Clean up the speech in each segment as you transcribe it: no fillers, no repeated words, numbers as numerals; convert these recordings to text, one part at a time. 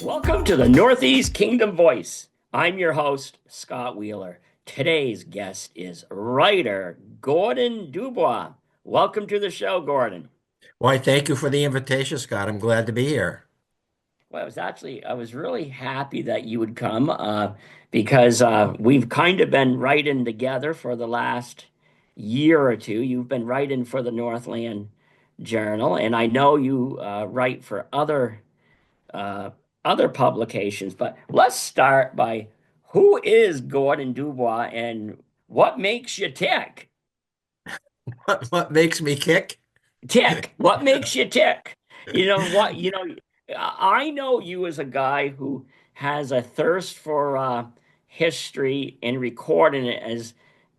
Welcome to the Northeast Kingdom Voice. I'm your host, Scott Wheeler. Today's guest is writer Gordon Dubois. Welcome to the show, Gordon. Why, thank you for the invitation, Scott. I'm glad to be here. Well, I was really happy that you would come because we've kind of been writing together for the last year or two. You've been writing for the Northland Journal, and I know you write for uh, other publications. But let's start by who is Gordon Dubois and what makes you tick? What makes me kick? Tick. What makes you tick? I know you as a guy who has a thirst for history and recording it as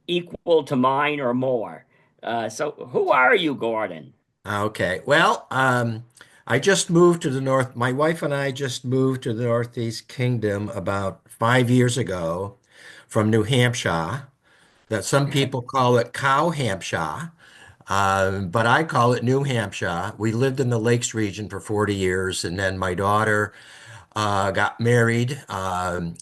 equal to mine or more. So who are you, Gordon? Okay. I just moved to the North. My wife and I just moved to the Northeast Kingdom about 5 years ago from New Hampshire. That some Okay. people call it Cow Hampshire, but I call it New Hampshire. We lived in the Lakes region for 40 years, and then my daughter got married,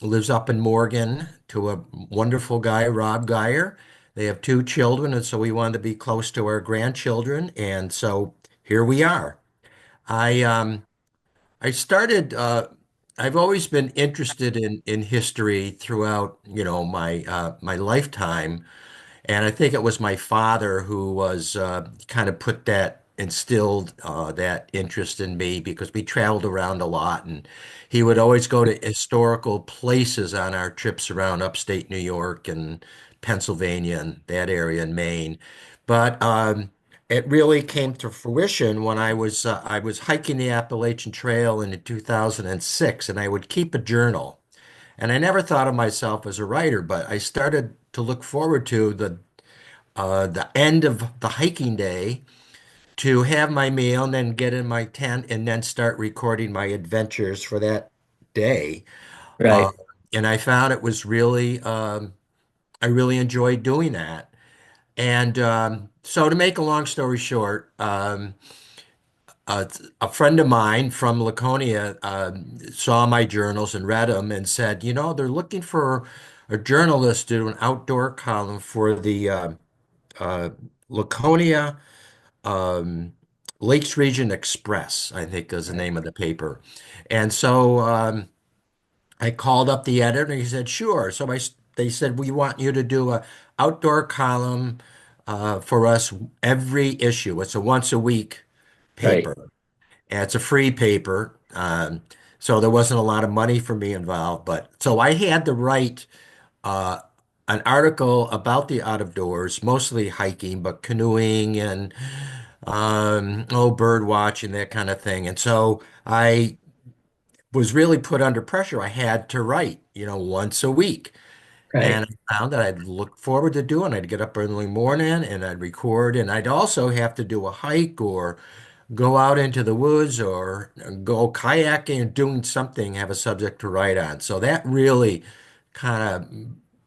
lives up in Morgan to a wonderful guy, Rob Geyer. They have two children, and so we wanted to be close to our grandchildren, and so here we are. I I started. I've always been interested in history throughout, my lifetime. And I think it was my father who was kind of put that instilled that interest in me because we traveled around a lot and he would always go to historical places on our trips around upstate New York and Pennsylvania and that area in Maine. But it really came to fruition when I was hiking the Appalachian Trail in 2006 and I would keep a journal. And I never thought of myself as a writer, but I started to look forward to the end of the hiking day to have my meal and then get in my tent and then start recording my adventures for that day. Uh, Right. and I found it was really, I really enjoyed doing that. And so to make a long story short, uh, a friend of mine from Laconia saw my journals and read them and said, they're looking for a journalist to do an outdoor column for the uh, Laconia um, Lakes Region Express, I think is the Right. name of the paper. And so I called up the editor and he said, sure. They said, we want you to do a outdoor column for us every issue. It's a once a week Right. paper. And it's a free paper. So there wasn't a lot of money for me involved, but so I had to write uh, an article about the out of doors, mostly hiking, but canoeing and bird watching, that kind of thing. And so I was really put under pressure. I had to write, once a week. And Right. I found that I'd look forward to doing. I'd get up early morning and I'd record, and I'd also have to do a hike or go out into the woods or go kayaking and doing something, have a subject to write on. So that really kind of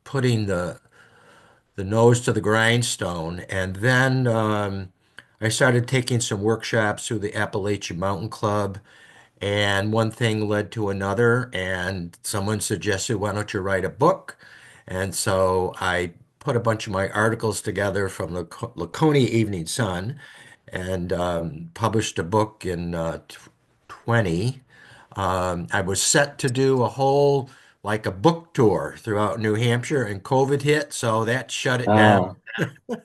putting the nose to the grindstone. And then I started taking some workshops through the Appalachian Mountain Club, and one thing led to another, and someone suggested, why don't you write a book? And so I put a bunch of my articles together from the Laconia Evening Sun and published a book in 20. I was set to do a whole, like a book tour throughout New Hampshire, and COVID hit, so that shut it down. Oh,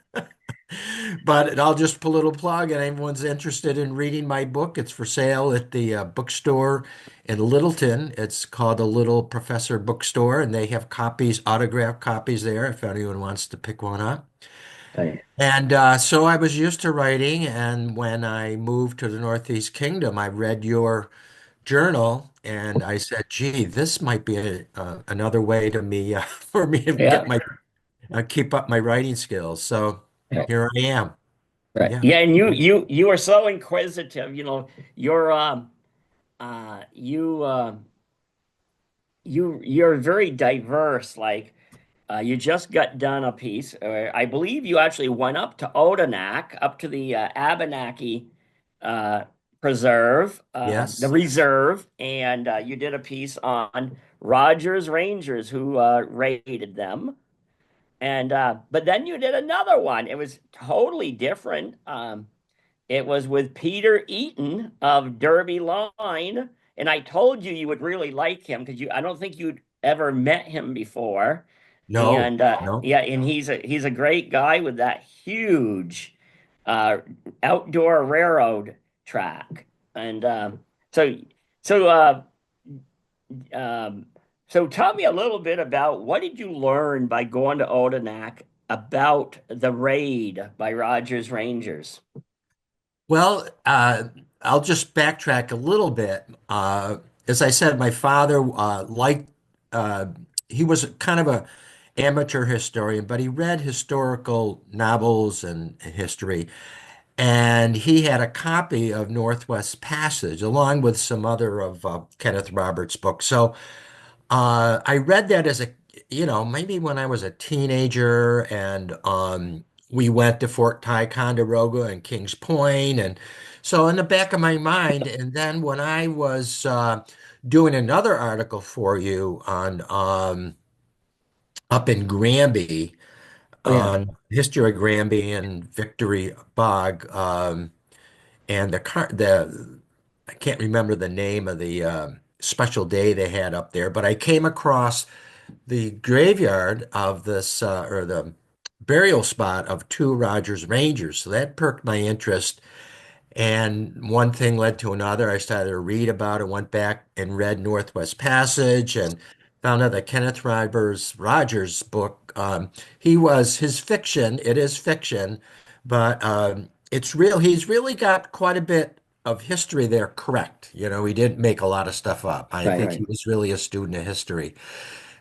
But I'll just put a little plug, and anyone's interested in reading my book, it's for sale at the bookstore in Littleton. It's called the Little Professor Bookstore, and they have copies, autographed copies there if anyone wants to pick one up. right. And so I was used to writing, and when I moved to the Northeast Kingdom, I read your journal, and I said, "Gee, this might be another way to me for me to Yeah. get my keep up my writing skills." So Right. here I am. Right. Yeah. Yeah, and you are so inquisitive. You're you you're very diverse. Like you just got done a piece. I believe you actually went up to Odanak, up to the Abenaki uh, Preserve, the Yes. reserve, and you did a piece on Rogers Rangers who raided them. And but then you did another one. It was totally different. It was with Peter Eaton of Derby Line, and I told you you would really like him because you I don't think you'd ever met him before. No, And no. yeah, and he's a great guy with that huge uh, outdoor railroad track. And so so um, so tell me a little bit about what did you learn by going to Odanak about the raid by Rogers Rangers? Well, I'll just backtrack a little bit. As I said, my father liked, uh, he was kind of a amateur historian, but he read historical novels and history. And he had a copy of Northwest Passage along with some other of Kenneth Roberts' books. So I read that as a, maybe when I was a teenager, and we went to Fort Ticonderoga and Kings Point, and so in the back of my mind. And then when I was doing another article for you on up in Granby Oh yeah. on history of Granby and Victory Bog, and the I can't remember the name of the special day they had up there, but I came across the graveyard of this or the burial spot of two Rogers Rangers. So that perked my interest. And one thing led to another. I started to read about it, went back and read Northwest Passage and found out that Kenneth Rogers' book, his fiction, it is fiction, but it's real. He's really got quite a bit of history there correct. He didn't make a lot of stuff up. I Right. think he was really a student of history.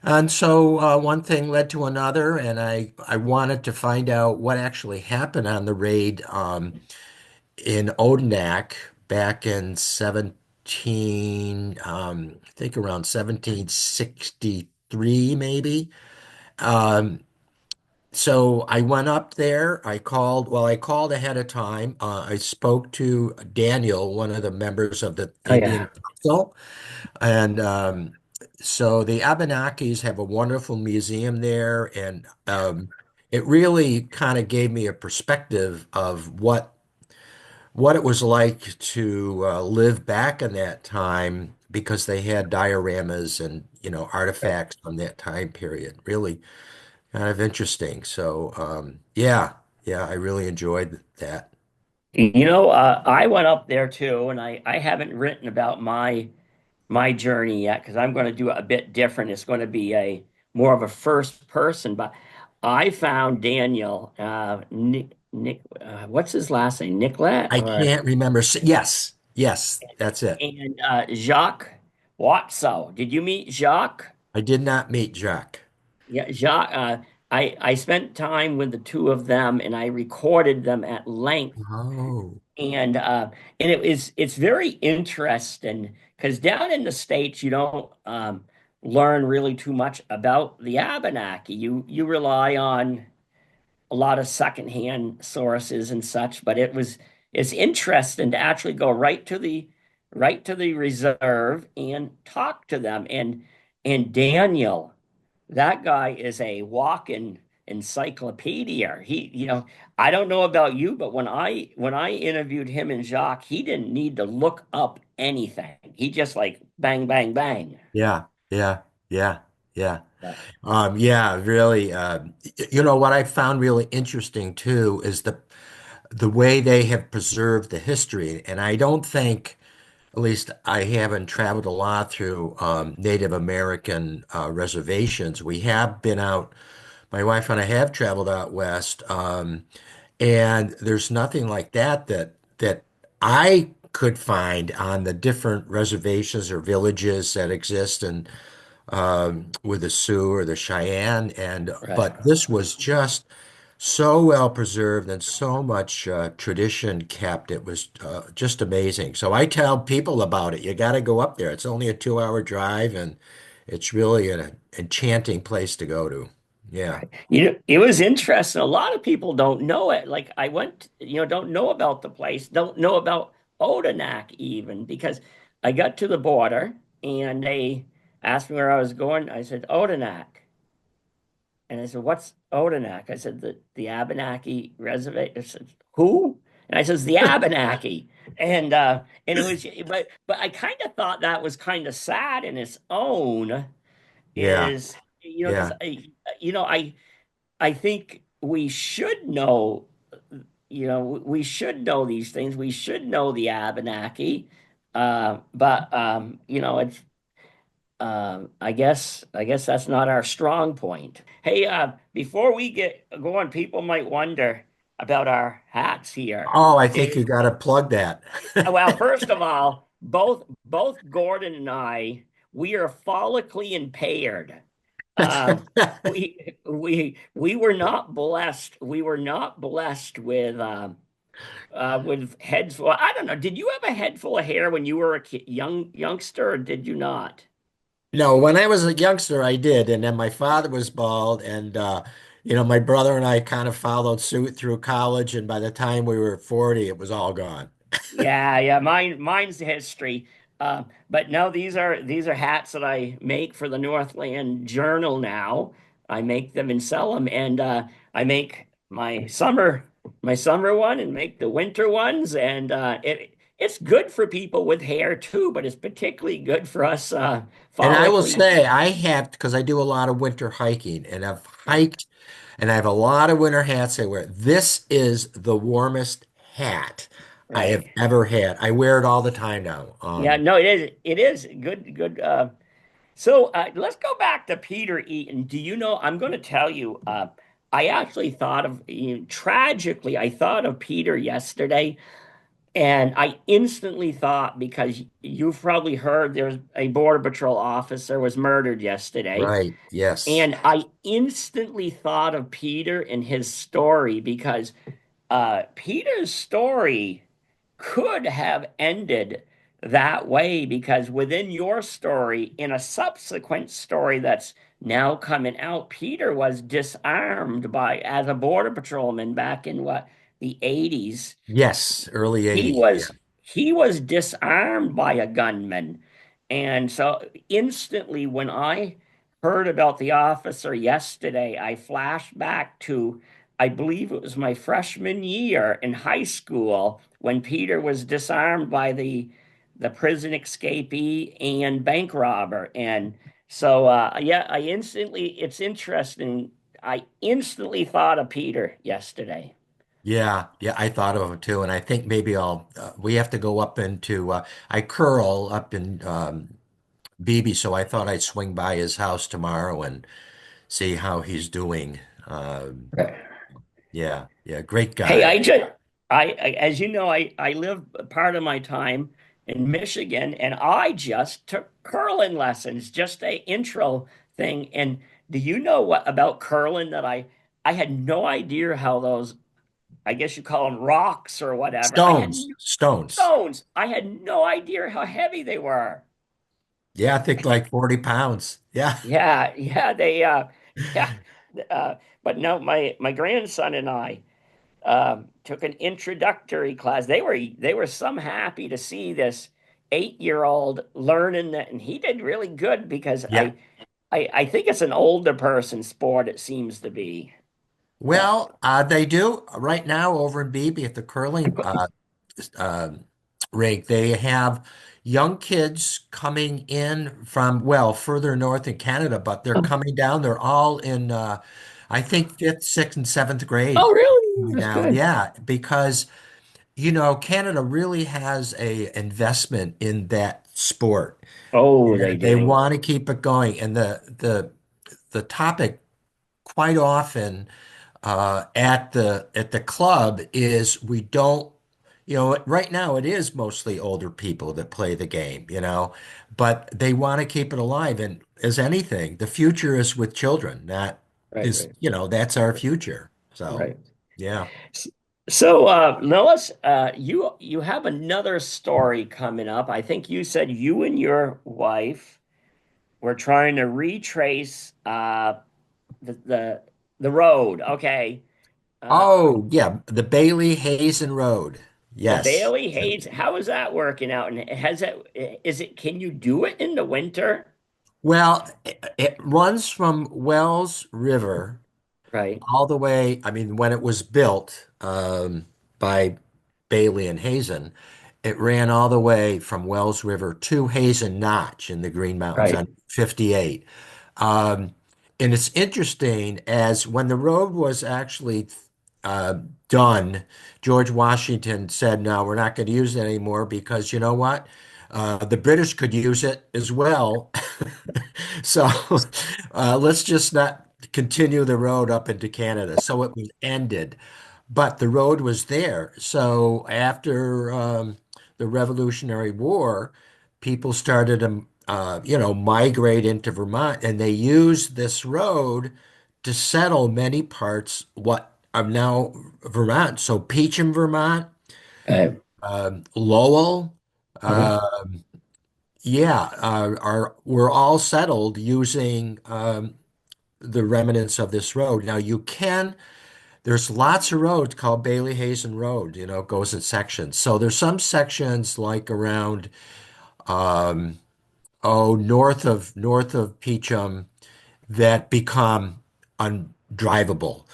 And so one thing led to another, and I wanted to find out what actually happened on the raid in Odanak back in I think around 1763, maybe. Um, so I went up there. I called ahead of time. I spoke to Daniel, one of the members of the Oh yeah. Indian Council. And so the Abenakis have a wonderful museum there, and it really kind of gave me a perspective of what it was like to live back in that time because they had dioramas and artifacts from that time period. Really kind of interesting. So yeah, yeah, I really enjoyed that. I went up there too, and I haven't written about my journey yet because I'm going to do it a bit different. It's going to be a more of a first person, but I found Daniel Nick what's his last name? Nicolet I or can't remember. Yes, yes, that's it. and Jacques Watso. Did you meet Jacques? I did not meet Jacques. Yeah, Jacques. I spent time with the two of them, and I recorded them at length. Oh, And it's very interesting because down in the States you don't learn really too much about the Abenaki. You rely on a lot of secondhand sources and such, but it's interesting to actually go right to the reserve and talk to them. And Daniel, that guy is a walking encyclopedia. I don't know about you, but when I interviewed him and Jacques, he didn't need to look up anything. He just like bang, bang, bang. yeah, yeah, yeah, yeah. Yeah. Yeah, really. What I found really interesting too is the way they have preserved the history. And I don't think, at least I haven't traveled a lot through Native American reservations. We have been out, my wife and I have traveled out west, and there's nothing like that I could find on the different reservations or villages that exist and with the Sioux or the Cheyenne, and Right. but this was just so well preserved and so much tradition kept. It was just amazing. So I tell people about it. You got to go up there. It's only a 2-hour drive, and It's really an enchanting place to go to. Yeah. You know, it was interesting. A lot of people don't know it. Like I went, don't know about the place, don't know about Odanak even because I got to the border and they asked me where I was going. I said, Odanak. And I said, what's Odanak? I said, the Abenaki Reservation. I said, who? And I says, the Abenaki. And it was, but I kind of thought that was kind of sad in its own Yeah. is, because Yeah. I think we should know, we should know these things. We should know the Abenaki. It's I guess that's not our strong point. Hey, before we get going, people might wonder about our hats here. Oh, I think Is you got to plug that. Well, first of all, both Gordon and I, we are follically impaired. We were not blessed. We were not blessed with heads full. I don't know. Did you have a head full of hair when you were a youngster, or did you not? No, when I was a youngster, I did. And then my father was bald. And, my brother and I kind of followed suit through college. And by the time we were 40, it was all gone. Yeah, yeah. Mine's the history. But no, these are hats that I make for the Northland Journal now. I make them and sell them, and I make my summer one and make the winter ones, and it's good for people with hair too, but it's particularly good for us And I will follically. say, I have, because I do a lot of winter hiking, and I've hiked, and I have a lot of winter hats I wear. This is the warmest hat I have Right. ever had. I wear it all the time now. Yeah, no, it is good, good. So let's go back to Peter Eaton. Do you know? I'm going to tell you. I actually thought of, tragically, I thought of Peter yesterday, and I instantly thought because you've probably heard there's a Border Patrol officer was murdered yesterday, Right. Yes. and I instantly thought of Peter and his story because Peter's story could have ended that way because within your story, in a subsequent story that's now coming out, Peter was disarmed by as a border patrolman back in the 80s. Yes. Early He 80s. Yeah. was he was disarmed by a gunman. And so instantly when I heard about the officer yesterday, I flashed back to I believe it was my freshman year in high school when Peter was disarmed by the prison escapee and bank robber. And so yeah, it's interesting. I instantly thought of Peter yesterday. Yeah. Yeah. I thought of them too. And I think maybe we have to go up into, I curl up in BB, so I thought I'd swing by his house tomorrow and see how he's doing. Yeah. Yeah. Great Hey, guy. as you know, I live part of my time in Michigan, and I just took curling lessons, just a intro thing. And do you know what about curling that I had no idea how those, I guess you call them rocks or whatever. I had Stones. no Stones. stones. I had no idea how heavy they were. Yeah. I think like 40 pounds. Yeah. Yeah, yeah, yeah. Uh, but no, my grandson and I. Took an introductory class. They were some happy to see this 8-year-old learning that, and he did really good because Yeah. I think it's an older person sport. It seems to be. Uh, Well, they do right now over in BB at the curling um rink. They have young kids coming in from, well, further north in Canada, but they're coming down. They're all in, I think, fifth, sixth, and seventh grade oh, really? coming That's down. good. Yeah, because, Canada really has a investment in that sport. Oh, they And they do. want to keep it going. And the topic quite often at the club is we don't, right now it is mostly older people that play the game, but they want to keep it alive. And as anything, the future is with children. That Right, is, right, that's our future. So, right. yeah. So, Lois, you have another story coming up. I think you said you and your wife we're trying to retrace the the road. Okay. Uh, Oh, yeah, the Bailey Hazen Road. the Yes. Bailey Hayes, how is that working out? And has it is it can you do it in the winter? Well, it runs from Wells River Right, all the way. I mean, when it was built by Bailey and Hazen, it ran all the way from Wells River to Hazen Notch in the Green Mountains right, on 58. Um, and it's interesting as when the road was actually uh, done, George Washington said, no, we're not going to use it anymore because you know what? The British could use it as well. So let's just not continue the road up into Canada. So it was ended, but the road was there. So after the Revolutionary War, people started to, migrate into Vermont, and they used this road to settle many parts what are now Vermont. So Peacham, Vermont, right. Lowell, Okay, uh, yeah, are were all settled using the remnants of this road. Now you can. There's lots of roads called Bailey Hazen Road, it goes in sections. So there's some sections like around north of Peachum that become undrivable.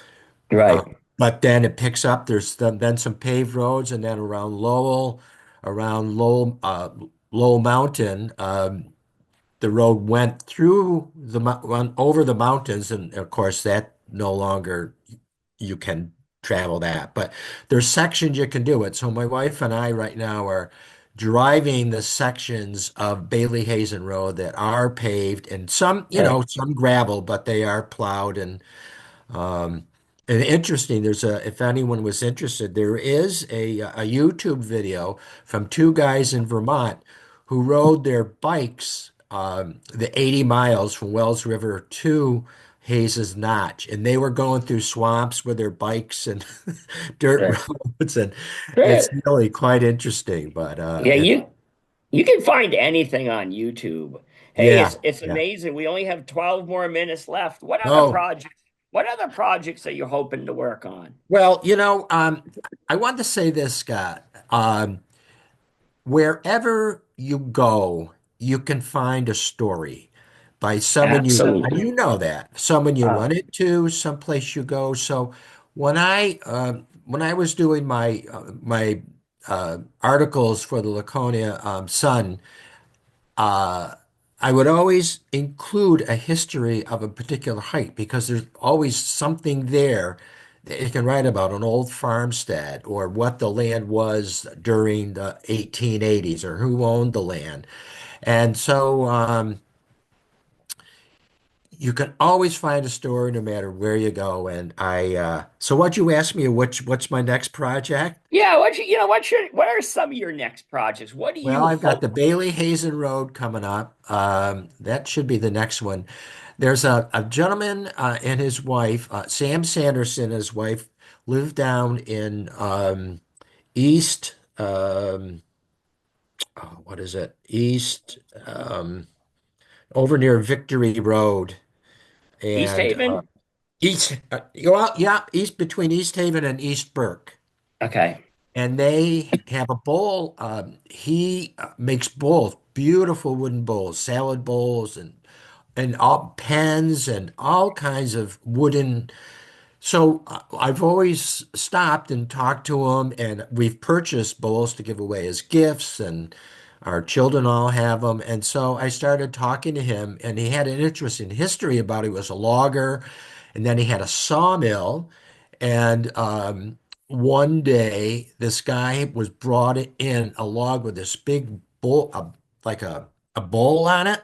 Uh, right, but then it picks up, there's then some paved roads, and then around Lowell Mountain, the road went through went over the mountains, and of course that no longer you can travel that. But there's sections you can do it. So my wife and I right now are driving the sections of Bailey Hazen Road that are paved and some, right. some gravel, but they are plowed um, and interesting, if anyone was interested, there is a YouTube video from two guys in Vermont who rode their bikes the 80 miles from Wells River to Hayes Notch, and they were going through swamps with their bikes and dirt Sure. roads, and it's Sure. really quite interesting. But Yeah, you can find anything on YouTube. Hey, yeah, it's yeah. amazing. We only have 12 more minutes left. Oh, What other projects are you hoping to work on? well, I want to say this, Scott. Wherever you go, you can find a story by someone you Absolutely. know that, someone you Uh, run into, someplace you go. So when I was doing my articles for the Laconia Sun, uh, I would always include a history of a particular hike because there's always something there that you can write about an old farmstead or what the land was during the 1880s or who owned the land. And so you can always find a story no matter where you go. And so what you asked me, what's my next project? yeah, what are some of your next projects? What do Well, you I've got hope? the Bailey Hazen Road coming up. That should be the next one. There's a gentleman and his wife, Sam Sanderson, and his wife, live down in East, what is it? East, over near Victory Road. East And Haven? well, yeah, east between East Haven and East Burke. Okay. And they have a bowl. He makes bowls, beautiful wooden bowls, salad bowls, and all pens and all kinds of wooden. So I've always stopped and talked to him, and we've purchased bowls to give away as gifts, and our children all have them. And so I started talking to him, and he had an interesting history about he was a logger, and then he had a sawmill. And one day, this guy was brought in a log with this big bowl, like a bowl on it.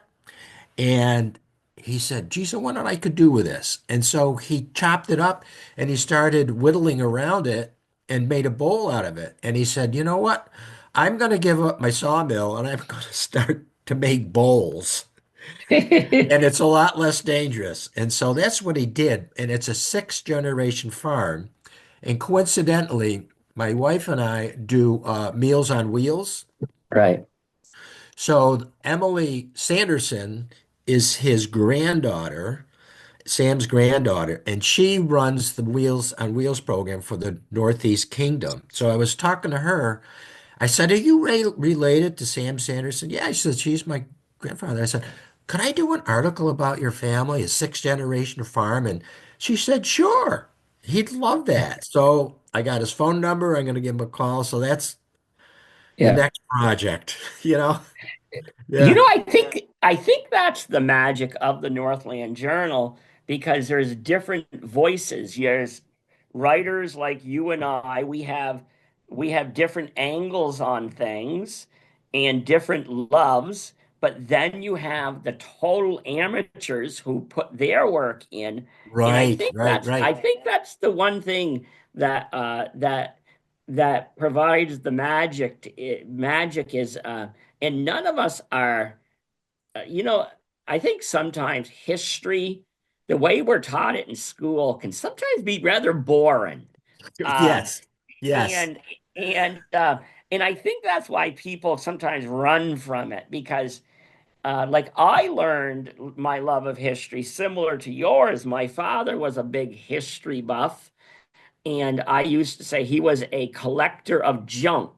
And he said, geez, I wonder what I could do with this. And so he chopped it up and he started whittling around it and made a bowl out of it. And he said, you know what? I'm going to give up my sawmill and I'm going to start to make bowls. And it's a lot less dangerous. And so that's what he did. And it's a sixth generation farm. And coincidentally, my wife and I do Meals on Wheels. Right. So Emily Sanderson is his granddaughter, Sam's granddaughter, and she runs the Wheels on Wheels program for the Northeast Kingdom. So I was talking to her. I said, "Are you related to Sam Sanderson?" Yeah, she said, "She's my grandfather." I said, "Could I do an article about your family, a sixth generation farm?" And she said, "Sure." He'd love that. So I got his phone number. I'm going to give him a call. So that's the Yeah. next project, you know? You Yeah. know, I think that's the magic of the Northland Journal because there's different voices. There's writers like you and I. We have different angles on things and different loves, but then you have the total amateurs who put their work in. And I Right, think right, that's I right. think that's the one thing that provides the magic is and none of us are, you know, I think sometimes history, the way we're taught it in school, can sometimes be rather boring. Um, Yes, yes. and and uh, and I think that's why people sometimes run from it because like I learned my love of history similar to yours. My father was a big history buff. And I used to say he was a collector of junk.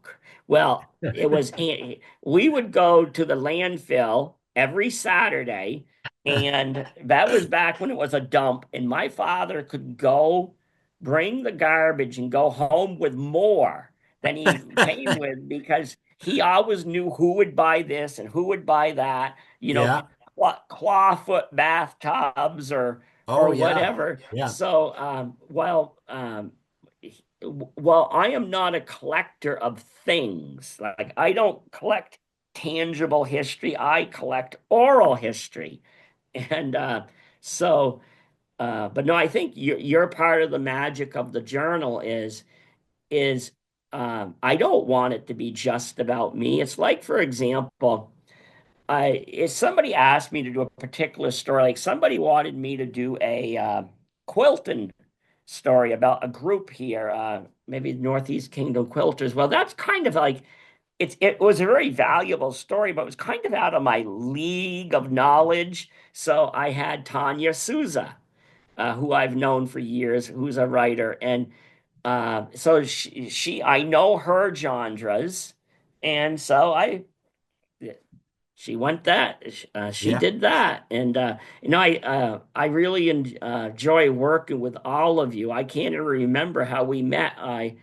Well, we would go to the landfill every Saturday, and that was back when it was a dump, and my father could go bring the garbage and go home with more than he came with because he always knew who would buy this and who would buy that, Yeah. clawfoot bathtubs or Oh, yeah. whatever. Yeah. So, well, I am not a collector of things. Like I don't collect tangible history. I collect oral history. And so, but no, I think you're part of the magic of the journal is I don't want it to be just about me. It's like, for example, if somebody asked me to do a particular story, like somebody wanted me to do a quilting story about a group here, maybe Northeast Kingdom quilters. Well, that's kind of like it was a very valuable story, but it was kind of out of my league of knowledge. So I had Tanya Souza, who I've known for years, who's a writer, and so she I know her genres, and so she went that she Yeah. did that and I really enjoy working with all of you. I can't even remember how we met. I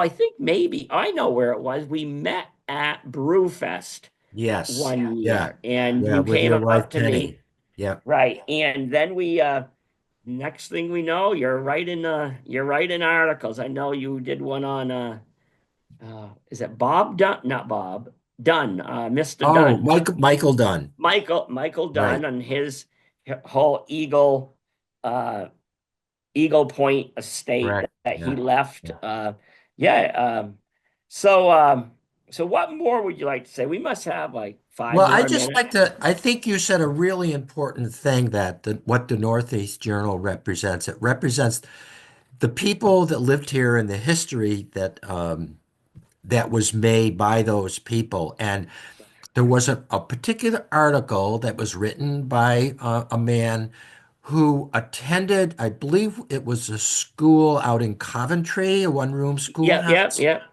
think maybe I know where it was. We met at Brewfest Yes. one Yeah. year and Yeah. you With came your wife, up to me, Penny. Yeah. right, and then we next thing we know you're writing articles. I know you did one on is it Bob Dunn, not Bob Dunn, Mr. Oh, Dunn. Michael Dunn. Michael Right. Dunn and his whole Eagle Point estate Correct. that he Yeah. left. Yeah. Yeah. So what more would you like to say? We must have like five Well, I more just minutes. like to, I think you said a really important thing that what the Northeast Journal represents. It represents the people that lived here and the history that was made by those people. And there was a particular article that was written by a man who attended, I believe it was a school out in Coventry, a one-room Yep, yep, schoolhouse. yep.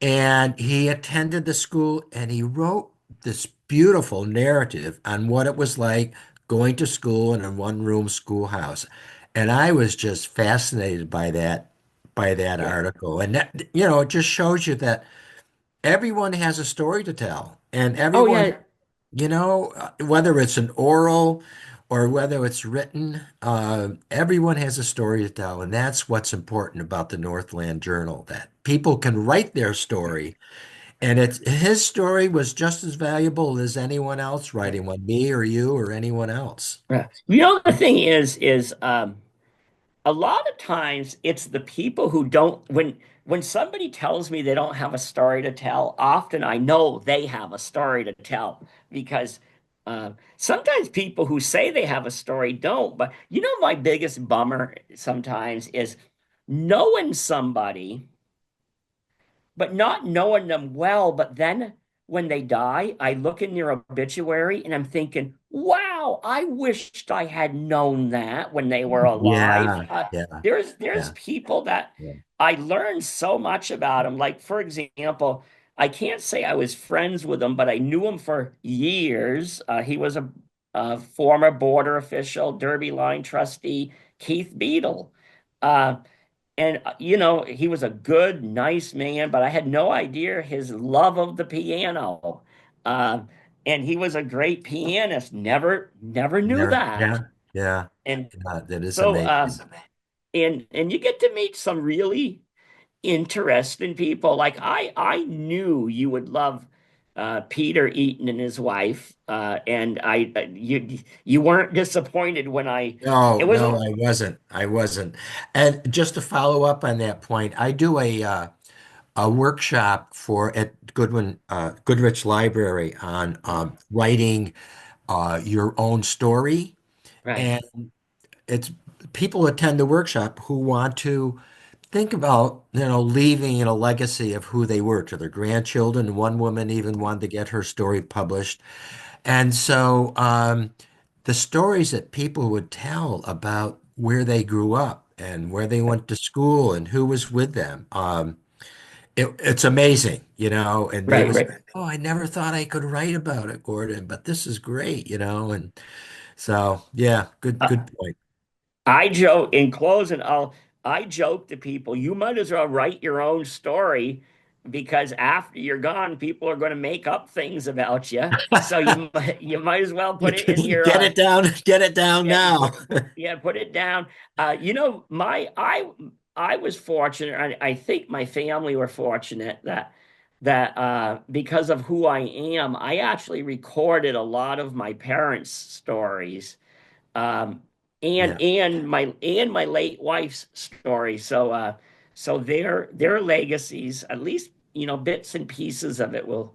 And he attended the school and he wrote this beautiful narrative on what it was like going to school in a one-room schoolhouse. And I was just fascinated by that Yeah. article. And that, it just shows you that everyone has a story to tell. And Oh everyone, yeah. whether it's an oral or whether it's written, everyone has a story to tell. And that's what's important about the Northland Journal, that people can write their story. And his story was just as valuable as anyone else writing one, me or you or anyone else. Yeah. The thing is a lot of times it's the people who don't when somebody tells me they don't have a story to tell, often I know they have a story to tell because sometimes people who say they have a story don't. But my biggest bummer sometimes is knowing somebody but not knowing them well. But then when they die, I look in your obituary and I'm thinking, wow, wow, I wished I had known that when they were alive. Yeah, yeah, There's yeah, people that yeah, I learned so much about them. Like, for example, I can't say I was friends with him, but I knew him for years. He was a former border official, Derby line trustee, Keith Beadle. Uh, and he was a good, nice man, but I had no idea his love of the piano. Uh, and he was a great pianist. Never knew yeah, that. yeah, yeah. And Yeah, that is so, amazing. and you get to meet some really interesting people. Like I knew you would love Peter Eaton and his wife, and you weren't disappointed when No, it was no, a I wasn't. I wasn't. And just to follow up on that point, I do a workshop for at Goodrich Library on oh, writing your own story, right, and it's people attend the workshop who want to think about, leaving a legacy of who they were to their grandchildren. One woman even wanted to get her story published. And so the stories that people would tell about where they grew up and where they went to school and who was with them, it's amazing, and they right, would say, right. "Oh, I never thought I could write about it, Gordon, but this is great," and so, yeah, good point. I joke in closing, I joke to people, you might as well write your own story because after you're gone, people are going to make up things about you. So you might as well put it in your Get it down yeah, now. yeah, put it down. My I was fortunate. I think my family were fortunate that because of who I am, I actually recorded a lot of my parents' stories um, Yeah, and my late wife's story. So their legacies, at least bits and pieces of it will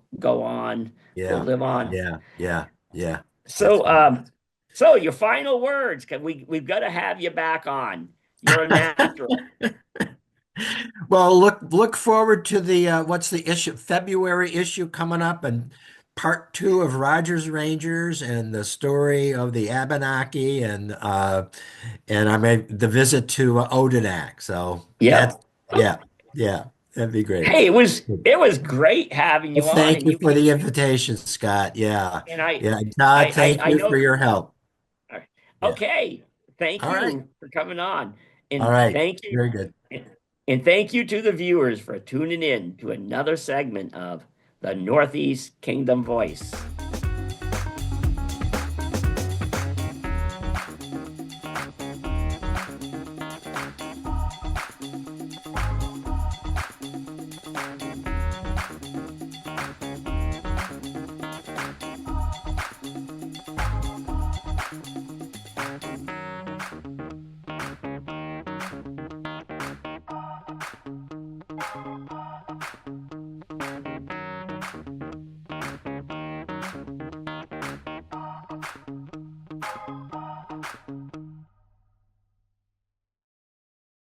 yeah, live on. yeah, yeah, yeah. That's So so your final words, 'cause we've got to have you back on. You're a natural. Well, look forward to the what's the issue February issue coming up, and part two of Rogers Rangers and the story of the Abenaki, and I made the visit to Odenak. So that's, Yep. yeah, yeah, that'd be great. Hey, it was great having Well, you on, thank and you you for can the invitation, Scott. Yeah, and I yeah, Todd, I thank you for know. your help. Yeah. Okay. Thank All right. you for coming on. All And right. thank you. Very good. And thank you to the viewers for tuning in to another segment of the Northeast Kingdom Voice.